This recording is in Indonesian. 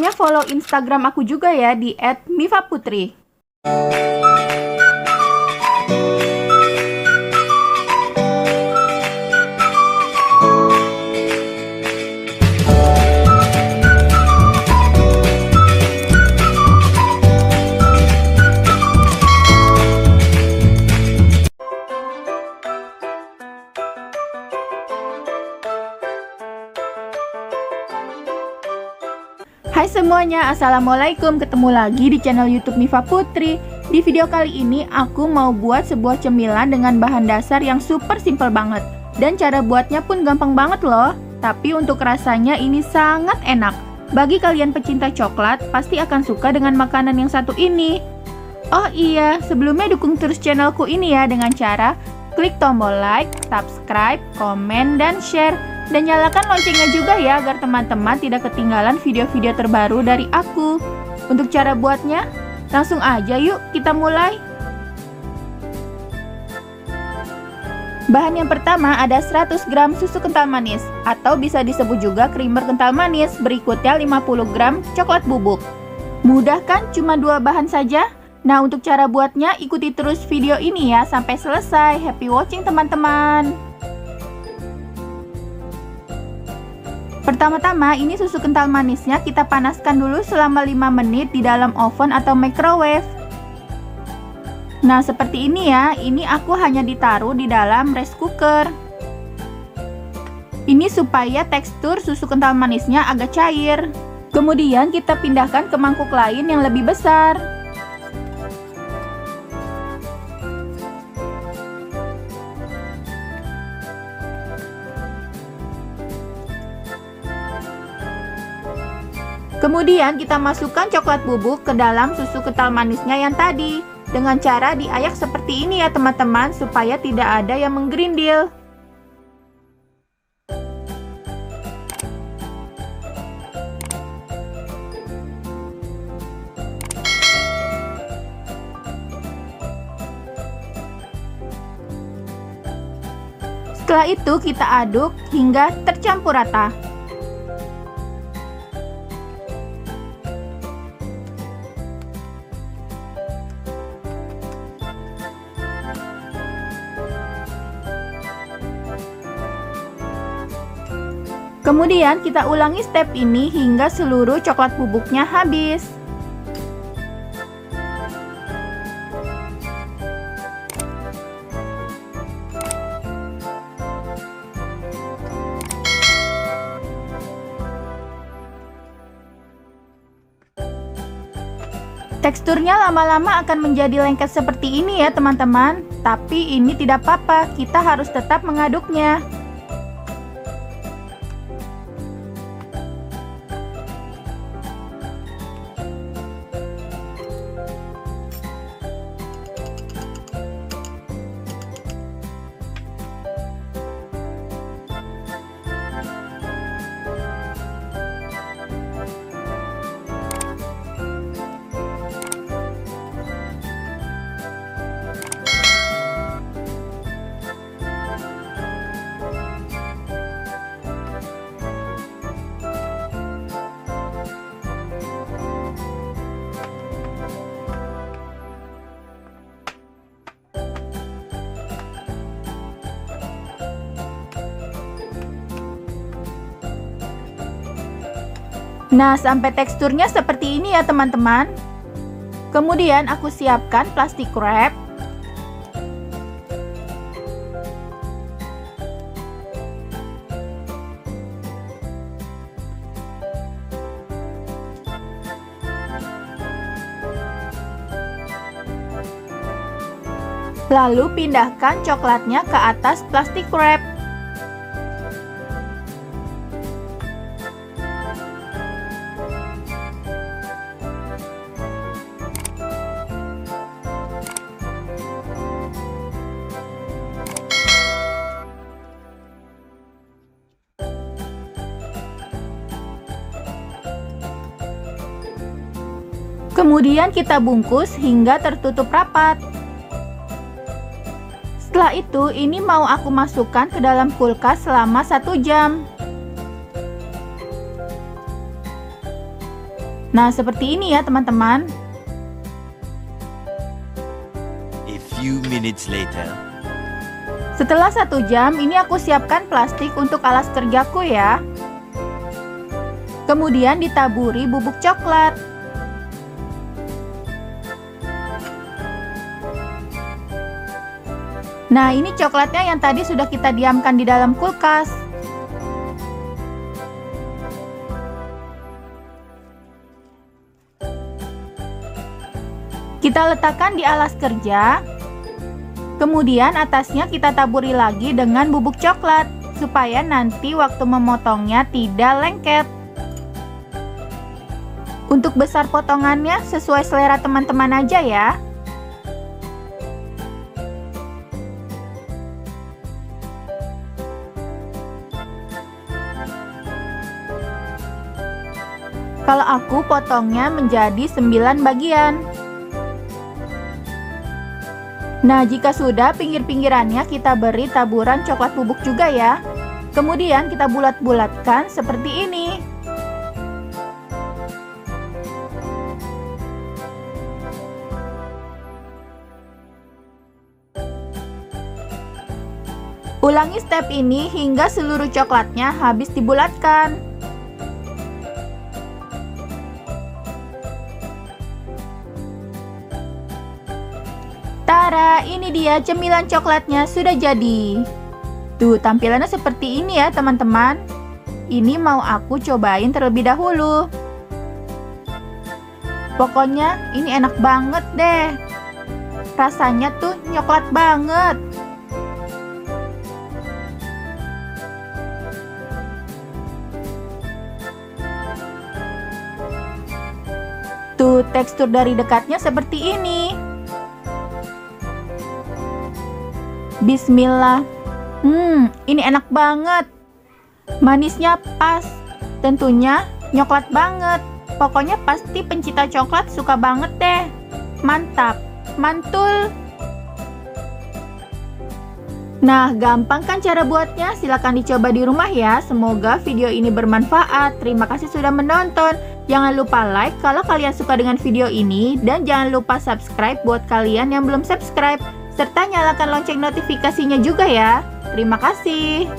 Sebelumnya follow Instagram aku juga ya di @mifaputri. Hai semuanya, assalamualaikum. Ketemu lagi di channel YouTube Mifa Putri. Di video kali ini aku mau buat sebuah cemilan dengan bahan dasar yang super simple banget. Dan cara buatnya pun gampang banget loh. Tapi untuk rasanya ini sangat enak. Bagi kalian pecinta coklat, pasti akan suka dengan makanan yang satu ini. Oh iya, sebelumnya dukung terus channelku ini ya dengan cara klik tombol like, subscribe, komen, dan share. Dan nyalakan loncengnya juga ya agar teman-teman tidak ketinggalan video-video terbaru dari aku. Untuk cara buatnya, langsung aja yuk kita mulai. Bahan yang pertama ada 100 gram susu kental manis atau bisa disebut juga creamer kental manis. Berikutnya 50 gram coklat bubuk. Mudah kan? Cuma 2 bahan saja. Nah, untuk cara buatnya ikuti terus video ini ya sampai selesai. Happy watching teman-teman. Pertama-tama ini susu kental manisnya kita panaskan dulu selama 5 menit di dalam oven atau microwave. Nah seperti ini ya, ini aku hanya ditaruh di dalam rice cooker. Ini supaya tekstur susu kental manisnya agak cair. Kemudian kita pindahkan ke mangkuk lain yang lebih besar. Kemudian kita masukkan coklat bubuk ke dalam susu kental manisnya yang tadi. Dengan cara diayak seperti ini ya teman-teman, supaya tidak ada yang menggerindil. Setelah itu kita aduk hingga tercampur rata. Kemudian kita ulangi step ini hingga seluruh coklat bubuknya habis. Teksturnya lama-lama akan menjadi lengket seperti ini ya teman-teman. Tapi ini tidak apa-apa, kita harus tetap mengaduknya. Nah, sampai teksturnya seperti ini ya teman-teman. Kemudian aku siapkan plastik wrap. Lalu pindahkan coklatnya ke atas plastik wrap. Kemudian kita bungkus hingga tertutup rapat. Setelah itu, ini mau aku masukkan ke dalam kulkas selama 1 jam. Nah, seperti ini ya teman-teman. A few minutes later. Setelah 1 jam, ini aku siapkan plastik untuk alas kerjaku ya. Kemudian ditaburi bubuk coklat. Nah, ini coklatnya yang tadi sudah kita diamkan di dalam kulkas. Kita letakkan di alas kerja. Kemudian atasnya kita taburi lagi dengan bubuk coklat, supaya nanti waktu memotongnya tidak lengket. Untuk besar potongannya sesuai selera teman-teman aja ya. Kalau aku potongnya menjadi 9 bagian. Nah, jika sudah, pinggir-pinggirannya kita beri taburan coklat bubuk juga ya. Kemudian kita bulat-bulatkan seperti ini. Ulangi step ini hingga seluruh coklatnya habis dibulatkan. Tara, ini dia cemilan coklatnya sudah jadi. Tuh, tampilannya seperti ini ya teman-teman. Ini mau aku cobain terlebih dahulu. Pokoknya ini enak banget deh. Rasanya tuh coklat banget. Tuh, tekstur dari dekatnya seperti ini. Bismillah. Ini enak banget. Manisnya pas. Tentunya coklat banget. Pokoknya pasti pencinta coklat suka banget deh. Mantap, mantul. Nah, gampang kan cara buatnya? Silahkan dicoba di rumah ya. Semoga video ini bermanfaat. Terima kasih sudah menonton. Jangan lupa like kalau kalian suka dengan video ini. Dan jangan lupa subscribe buat kalian yang belum subscribe. Serta nyalakan lonceng notifikasinya juga ya. Terima kasih.